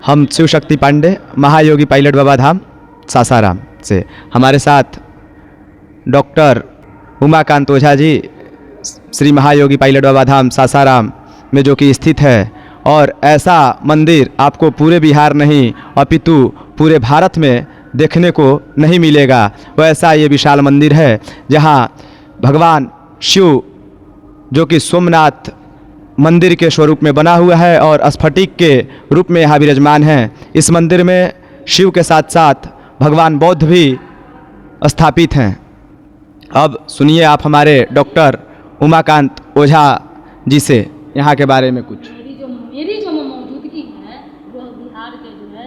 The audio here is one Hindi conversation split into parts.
हम शिव शक्ति पांडे, महायोगी पायलट बाबा धाम सासाराम से। हमारे साथ डॉक्टर उमाकांत ओझा जी श्री महायोगी पायलट बाबा धाम सासाराम में जो कि स्थित है, और ऐसा मंदिर आपको पूरे बिहार नहीं अपितु पूरे भारत में देखने को नहीं मिलेगा। वैसा ये विशाल मंदिर है जहाँ भगवान शिव जो कि सोमनाथ मंदिर के स्वरूप में बना हुआ है और स्फटिक के रूप में यहाँ विराजमान हैं। इस मंदिर में शिव के साथ साथ भगवान बौद्ध भी स्थापित हैं। अब सुनिए आप हमारे डॉक्टर उमाकांत ओझा जी से यहाँ के बारे में कुछ। मेरी जो मौजूदगी है वो बिहार के जो है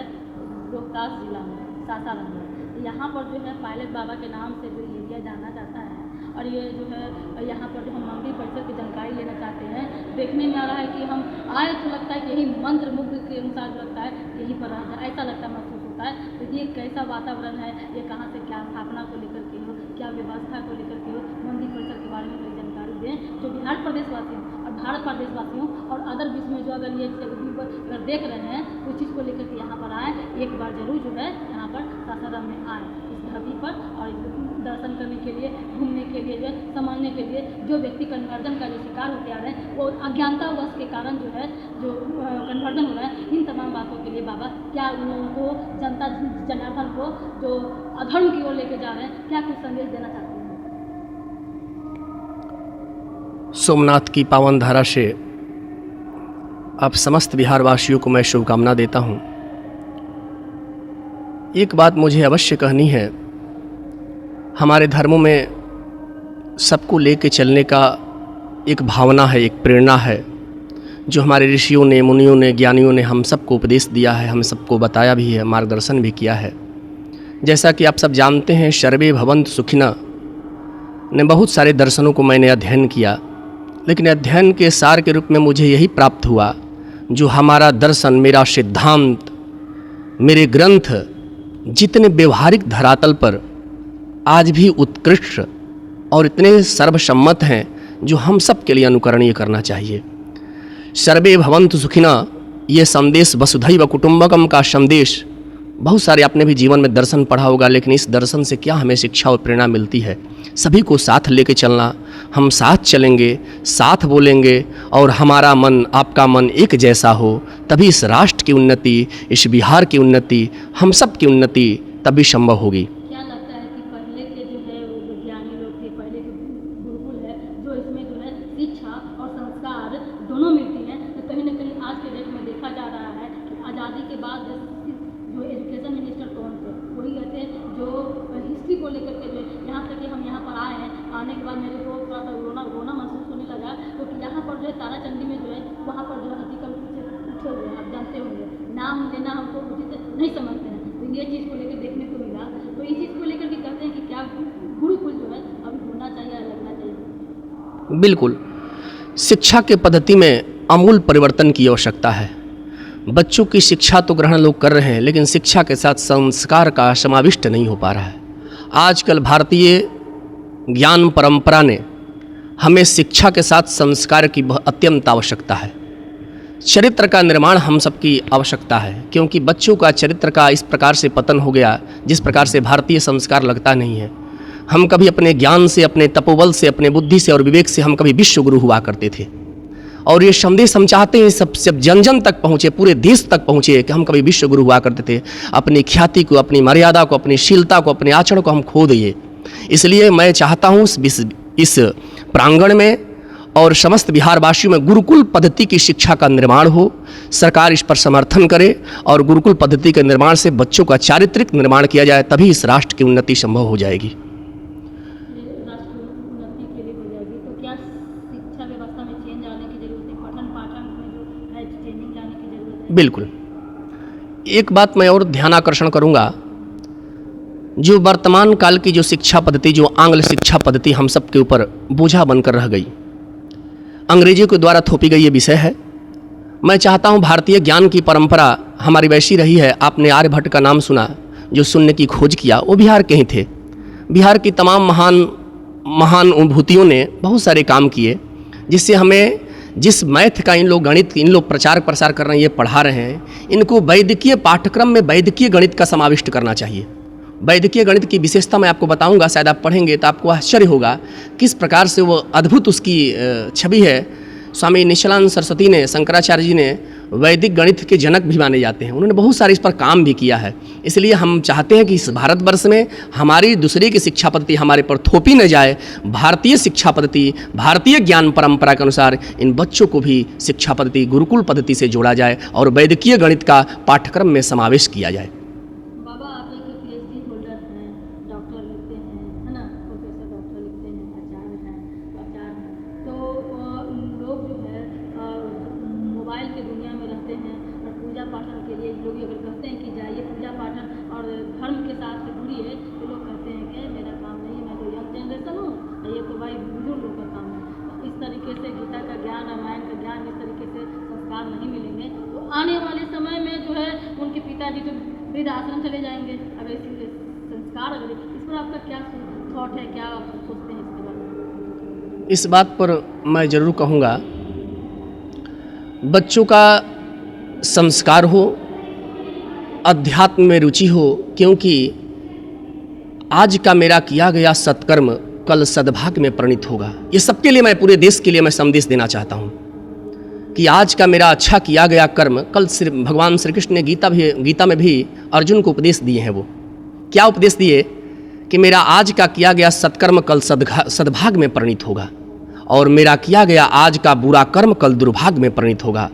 रोहतास जिला में सासाराम में। यहाँ पर जो है पायलट बाबा के नाम से जो एरिया जाना जाता है, और ये जो है यहाँ पर जो हम मंदिर परिसर की जानकारी लेना चाहते हैं। देखने में आ रहा है कि हम आए तो लगता है कि यही मंत्र मुग्ध के अनुसार लगता है यहीं पर ऐसा लगता है, महसूस होता है। तो ये कैसा वातावरण है, ये कहाँ से क्या स्थापना को लेकर के हो, क्या व्यवस्था को लेकर के हो, मंदिर परिसर के बारे में कोई जानकारी दें जो बिहार प्रदेशवासियों और भारत प्रदेशवासियों और अदर विश्व में जो अगर ये अगर देख रहे हैं तो उस चीज़ को लेकर के यहाँ पर आए, एक बार जरूर जो है यहाँ पर सासाराम में आए इस धरती पर, और दर्शन करने के लिए, घूमने के लिए, जो है समझने के लिए। जो व्यक्ति कन्वर्जन का जो शिकार होते आ रहे हैं वो अज्ञानतावश के कारण जो है जो कन्वर्जन हो रहा है, इन तमाम बातों के लिए बाबा क्या उन लोगों को, जनता जनार्दन को जो अधर्म की ओर लेके जा रहे हैं, क्या कुछ संदेश देना चाहते हैं? सोमनाथ की पावन धारा से आप समस्त बिहारवासियों को मैं शुभकामना देता हूँ। एक बात मुझे अवश्य कहनी है, हमारे धर्मों में सबको लेके चलने का एक भावना है, एक प्रेरणा है, जो हमारे ऋषियों ने, मुनियों ने, ज्ञानियों ने हम सबको उपदेश दिया है, हम सबको बताया भी है, मार्गदर्शन भी किया है। जैसा कि आप सब जानते हैं, सर्वे भवन्तु सुखिनः ने बहुत सारे दर्शनों को मैंने अध्ययन किया, लेकिन अध्ययन के सार के रूप में मुझे यही प्राप्त हुआ, जो हमारा दर्शन, मेरा सिद्धांत, मेरे ग्रंथ जितने व्यवहारिक धरातल पर आज भी उत्कृष्ट और इतने सर्वसम्मत हैं, जो हम सब के लिए अनुकरणीय करना चाहिए। सर्वे भवन्तु सुखिनः ये संदेश वसुधैव कुटुंबकम का संदेश बहुत सारे आपने भी जीवन में दर्शन पढ़ा होगा, लेकिन इस दर्शन से क्या हमें शिक्षा और प्रेरणा मिलती है? सभी को साथ लेके चलना। हम साथ चलेंगे, साथ बोलेंगे और हमारा मन, आपका मन एक जैसा हो, तभी इस राष्ट्र की उन्नति, इस बिहार की उन्नति, हम सब की उन्नति तभी संभव होगी। क्या लगता है कि पहले के जो है ज्ञानी लोग थे, पहले के गुरुकुल है, जो इसमें जो है शिक्षा और संस्कार दोनों मिलती हैं, तो कहीं ना कहीं आज के डेट में देखा जा रहा है कि आज़ादी के बाद जो एजुकेशन मिनिस्टर कौन थे, वही रहते हैं जो हिस्ट्री को लेकर के जो यहाँ तक कि हम यहाँ पर आए हैं, आने के बाद मेरे को थोड़ा सा रोना महसूस होने लगा, क्योंकि यहाँ पर जो है ताराचंदी में जो है वहाँ पर जो है हकीकत उठे हुए हैं, आप जानते होंगे, नाम लेना हमको उचित नहीं समझते हैं, तो ये चीज़ को लेकर देखने को मिला। तो इस चीज़ को लेकर भी कहते हैं कि क्या गुरुकुल जो है अभी होना चाहिए, लगना चाहिए? बिल्कुल, शिक्षा के पद्धति में आमूल परिवर्तन की आवश्यकता है। बच्चों की शिक्षा तो ग्रहण लोग कर रहे हैं, लेकिन शिक्षा के साथ संस्कार का समाविष्ट नहीं हो पा रहा है। आजकल भारतीय ज्ञान परंपरा ने हमें शिक्षा के साथ संस्कार की अत्यंत आवश्यकता है। चरित्र का निर्माण हम सबकी आवश्यकता है, क्योंकि बच्चों का चरित्र का इस प्रकार से पतन हो गया, जिस प्रकार से भारतीय संस्कार लगता नहीं है। हम कभी अपने ज्ञान से, अपने तपोबल से, अपने बुद्धि से और विवेक से हम कभी विश्व गुरु हुआ करते थे, और ये संदेश हम चाहते हैं सब जन जन तक पहुँचे, पूरे देश तक पहुँचे कि हम कभी विश्व गुरु हुआ करते थे। अपनी ख्याति को, अपनी मर्यादा को, अपनी शीलता को, अपने आचरण को हम खो दिए। इसलिए मैं चाहता हूँ इस प्रांगण में और समस्त बिहारवासियों में गुरुकुल पद्धति की शिक्षा का निर्माण हो। सरकार इस पर समर्थन करे और गुरुकुल पद्धति के निर्माण से बच्चों का चारित्रिक निर्माण किया जाए, तभी इस राष्ट्र की उन्नति संभव हो जाएगी। बिल्कुल, एक बात मैं और ध्यानाकर्षण करूंगा, जो वर्तमान काल की जो शिक्षा पद्धति, जो आंग्ल शिक्षा पद्धति हम सब के ऊपर बोझा बनकर रह गई, अंग्रेजों के द्वारा थोपी गई ये विषय है। मैं चाहता हूं भारतीय ज्ञान की परंपरा हमारी वैसी रही है। आपने आर्यभट्ट का नाम सुना, जो शून्य की खोज किया, वो बिहार के ही थे। बिहार की तमाम महान अनुभूतियों ने बहुत सारे काम किए, जिससे हमें जिस मैथ का इन लोग गणित इन लोग प्रचार प्रसार कर रहे हैं, ये पढ़ा रहे हैं, इनको वैदिकीय पाठ्यक्रम में वैदिकीय गणित का समाविष्ट करना चाहिए। वैदिकीय गणित की विशेषता मैं आपको बताऊंगा, शायद आप पढ़ेंगे तो आपको आश्चर्य होगा किस प्रकार से वो अद्भुत उसकी छवि है। स्वामी निश्चलानंद सरस्वती ने, शंकराचार्य जी ने वैदिक गणित के जनक भी माने जाते हैं। उन्होंने बहुत सारे इस पर काम भी किया है। इसलिए हम चाहते हैं कि इस भारतवर्ष में हमारी दूसरे की शिक्षा पद्धति हमारे पर थोपी न जाए। भारतीय शिक्षा पद्धति, भारतीय ज्ञान परंपरा के अनुसार इन बच्चों को भी शिक्षा पद्धति गुरुकुल पद्धति से जोड़ा जाए और वैदिकीय गणित का पाठ्यक्रम में समावेश किया जाए। बाबा आप एक PhD होल्डर हैं, डॉक्टर लिखते हैं, है ना, प्रोफेसर डॉक्टर लिखते हैं, आचार्य हैं, तो लोग जो है मोबाइल की दुनिया में रहते हैं और पूजा पाठन के लिए लोग अगर कहते हैं कि जाइए पूजा पाठन और धर्म के साथ जुड़िए, तो लोग कहते हैं कि मेरा काम नहीं है, मैं तो यंग जनरेशन हूँ, ये तो भाई बुजुर्ग लोग का काम है। तो इस तरीके से गीता का ज्ञान, रामायण का ज्ञान, इस तरीके से संस्कार नहीं मिलेंगे तो आने वाले समय में जो है उनके पिताजी तो वृद्ध आश्रम चले जाएंगे। अगर इसी संस्कार, अगर इस पर आपका क्या थॉट है, क्या आप सोचते हैं इसके बारे में? इस बात पर मैं ज़रूर कहूँगा, बच्चों का संस्कार हो, अध्यात्म में रुचि हो, क्योंकि आज का मेरा किया गया सत्कर्म कल सद्भाग्य में परिणित होगा। ये सबके लिए, मैं पूरे देश के लिए मैं संदेश देना चाहता हूँ कि आज का मेरा अच्छा किया गया कर्म कल भगवान श्री कृष्ण ने गीता में भी अर्जुन को उपदेश दिए हैं। वो क्या उपदेश दिए कि मेरा आज का किया गया सत्कर्म कल सद्भाग्य में परिणित होगा और मेरा किया गया आज का बुरा कर्म कल दुर्भाग्य में परिणित होगा।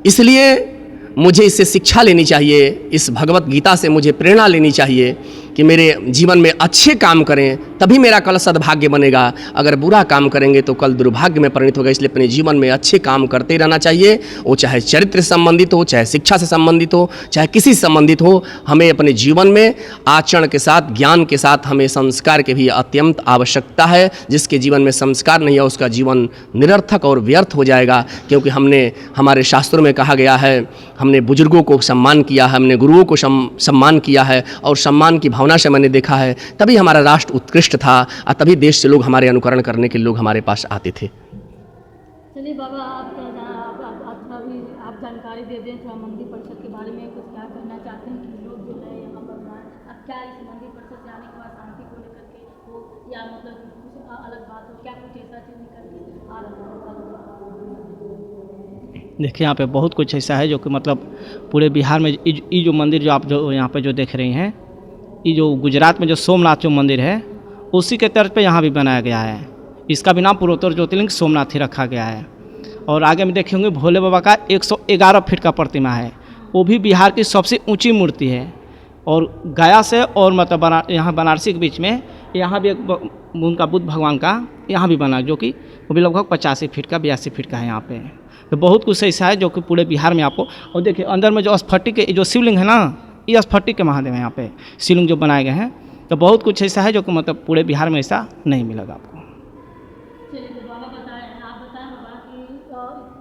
इसलिए मुझे इससे शिक्षा लेनी चाहिए, इस भगवत गीता से मुझे प्रेरणा लेनी चाहिए कि मेरे जीवन में अच्छे काम करें तभी मेरा कल सद्भाग्य बनेगा, अगर बुरा काम करेंगे तो कल दुर्भाग्य में परिणित होगा। इसलिए अपने जीवन में अच्छे काम करते रहना चाहिए, वो चाहे चरित्र से संबंधित हो, चाहे शिक्षा से संबंधित हो, चाहे किसी से संबंधित हो। हमें अपने जीवन में आचरण के साथ, ज्ञान के साथ हमें संस्कार की भी अत्यंत आवश्यकता है। जिसके जीवन में संस्कार नहीं है उसका जीवन निरर्थक और व्यर्थ हो जाएगा, क्योंकि हमारे शास्त्रों में कहा गया है, हमने बुजुर्गों को सम्मान किया है, हमने गुरुओं को सम्मान किया है और सम्मान की भावना से मैंने देखा है तभी हमारा राष्ट्र उत्कृष्ट था और तभी देश से लोग हमारे अनुकरण करने के लोग हमारे पास आते थे। चलिए बाबा, आप जानकारी दे दें थोड़ा मंदिर परिषद के बारे में, कुछ क्या करना चाहते हैं कि लोग जो है यहाँ पर अब क्या इस मंदिर परिषद जाने के बाद शांति को लेकर के हो या मतलब कुछ अलग बात हो, क्या कुछ ऐसा चीज़ निकल के आ रहा है? देखिए यहाँ पे बहुत कुछ ऐसा है जो कि मतलब पूरे बिहार में ये जो मंदिर जो आप जो यहाँ पे जो देख रही हैं, ये जो गुजरात में जो सोमनाथ जो मंदिर है उसी के तर्ज पे यहाँ भी बनाया गया है। इसका भी नाम पूर्वोत्तर ज्योतिर्लिंग सोमनाथ ही रखा गया है। और आगे में देखेंगे भोले बाबा का 111 फीट का प्रतिमा है, वो भी बिहार की सबसे ऊंची मूर्ति है। और गया से और मतलब यहाँ बनारसी के बीच में यहाँ भी एक उनका बुद्ध भगवान का यहाँ भी बना, जो कि वो भी लगभग 85 फीट का 82 फीट का है यहाँ पे। तो बहुत कुछ ऐसा है जो कि पूरे बिहार में आपको। और देखिए अंदर में जो स्फटिक के जो शिवलिंग है ना, ये स्फटिक के महादेव है यहाँ पे शिवलिंग जो बनाए गए हैं। तो बहुत कुछ ऐसा है जो कि मतलब पूरे बिहार में ऐसा नहीं मिलेगा आपको। चलिए तो बाबा बताएं, आप बताएं बाबा कि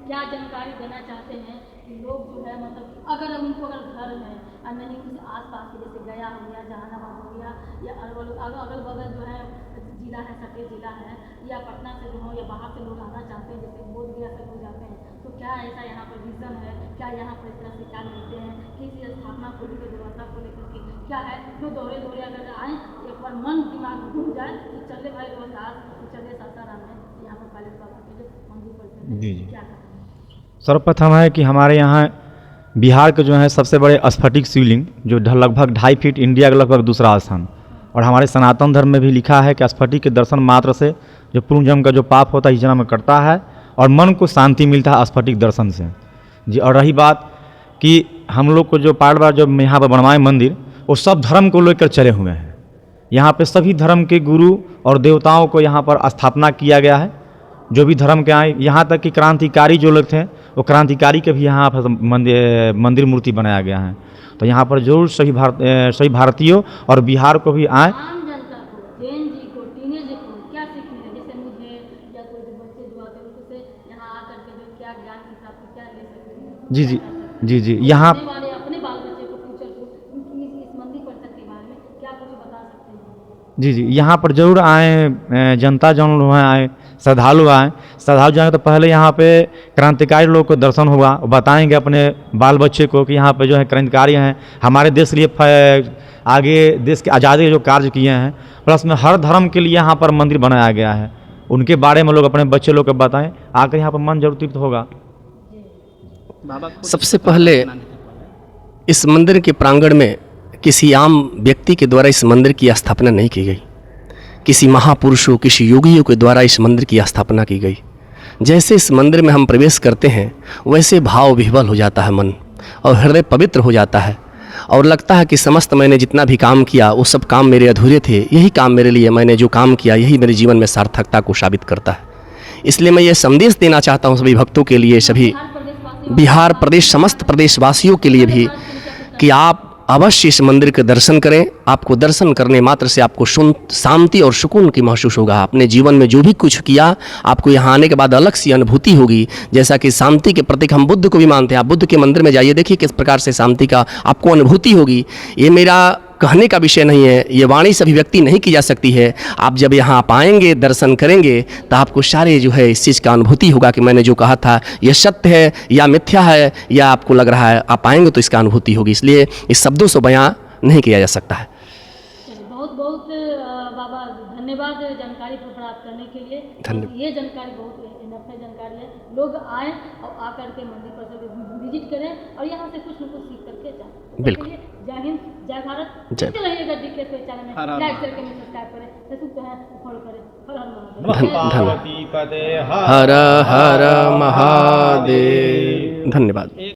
क्या जानकारी देना चाहते हैं कि लोग जो है मतलब अगर उनको अगर घर है और नहीं कुछ आसपास के जैसे गया हो गया, जहानाबाद हो गया या अगल बगल जो है जिला है, सटे जिला है या पटना से जो हो या बाहर से लोग आना चाहते हैं, जैसे बोध गया से लोग जाते हैं, तो क्या ऐसा यहाँ पर विजन है, क्या यहाँ पर इस तरह से क्या मिलते हैं, किसी स्थापना को लेकर व्यवस्था को लेकर के क्या है, जो दौरे अगर आए एक बार मन दिमाग घूम जाए तो चले भाई रोजगार चले सासाराम में यहाँ पर पायलट बाबा के जो मंदिर पर क्या करें? सर्वप्रथम है कि हमारे यहाँ बिहार के जो है सबसे बड़े स्फटिक शिवलिंग जो लगभग 2.5 फीट, इंडिया का लगभग दूसरा स्थान। और हमारे सनातन धर्म में भी लिखा है कि स्फटिक के दर्शन मात्र से जो पूर्व जन्म का जो पाप होता है इस जन्म में कटता है और मन को शांति मिलता है स्फटिक दर्शन से जी। और रही बात कि हम लोग को जो पार्ट जो यहाँ पर बनवाए मंदिर, वो सब धर्म को लेकर चले हुए हैं। यहाँ पे सभी धर्म के गुरु और देवताओं को यहाँ पर स्थापना किया गया है, जो भी धर्म के आए। यहाँ तक कि क्रांतिकारी जो लोग थे वो क्रांतिकारी के भी यहाँ पर मंदिर मूर्ति बनाया गया है। तो यहाँ पर जरूर सभी भारतीयों और बिहार को भी आए। आम जनता को, जैन जी को, टीनेज को क्या सीखने हैं, जैसे मुझे या कोई जो बच्चे जो आते हैं उनसे यहाँ आकर के जो क्या ज्ञान की प्राप्ति क्या ले सकते हैं? जी यहाँ अपने बाल बच्चे को फ्यूचर को इस मंदिर परिषद के बारे में क्या कुछ बता सकते हैं? जी यहाँ पर जरूर आए, जनता जन लोग आए, श्रद्धालु आएँ। श्रद्धालु जाएंगे तो पहले यहाँ पे क्रांतिकारी लोग को दर्शन होगा, बताएंगे अपने बाल बच्चे को कि यहाँ पे जो है क्रांतिकारी हैं, हमारे देश के लिए आगे देश की आज़ादी के जो कार्य किए हैं, प्लस में हर धर्म के लिए यहाँ पर मंदिर बनाया गया है, उनके बारे में लोग अपने बच्चे लोग को बताएं, आकर यहाँ पर मन जरूर तृप्त होगा। सबसे पहले इस मंदिर के प्रांगण में किसी आम व्यक्ति के द्वारा इस मंदिर की स्थापना नहीं की गई, किसी महापुरुषों, किसी योगियों के द्वारा इस मंदिर की स्थापना की गई। जैसे इस मंदिर में हम प्रवेश करते हैं वैसे भाव विह्वल हो जाता है मन, और हृदय पवित्र हो जाता है, और लगता है कि समस्त मैंने जितना भी काम किया वो सब काम मेरे अधूरे थे, यही काम मेरे लिए, मैंने जो काम किया यही मेरे जीवन में सार्थकता को साबित करता है। इसलिए मैं ये संदेश देना चाहता हूँ सभी भक्तों के लिए, सभी बिहार प्रदेश, समस्त प्रदेशवासियों के लिए भी, कि आप अवश्य इस मंदिर के दर्शन करें। आपको दर्शन करने मात्र से आपको शांति और सुकून की महसूस होगा। अपने जीवन में जो भी कुछ किया आपको यहाँ आने के बाद अलग सी अनुभूति होगी। जैसा कि शांति के प्रतीक हम बुद्ध को भी मानते हैं, आप बुद्ध के मंदिर में जाइए, देखिए किस प्रकार से शांति का आपको अनुभूति होगी। ये मेरा कहने का विषय नहीं है, ये वाणी से अभिव्यक्ति नहीं की जा सकती है। आप जब यहाँ आप आएंगे, दर्शन करेंगे, तो आपको सारे जो है इस चीज़ का अनुभूति होगा कि मैंने जो कहा था ये सत्य है या मिथ्या है, या आपको लग रहा है, आप आएंगे तो इसका अनुभूति होगी। इसलिए इस शब्दों से बयां नहीं किया जा सकता है। बहुत बहुत बाबा धन्यवाद जानकारी को प्राप्त करने के लिए। धन्यवाद। ये जानकारी बहुत इनफ है जानकारी है, लोग आएँ और आकर के मंदिर पर विजिट करें और यहाँ से कुछ न कुछ सीख करके जाएं। बिल्कुल। जय हिंद, जय भारत। देखते रहिएगा डीके चैनल में, लाइक शेयर करें, सब्सक्राइब करें, फेसबुक पे है फॉलो करें। हर हर महादेव। हर हर महादेव। धन्यवाद।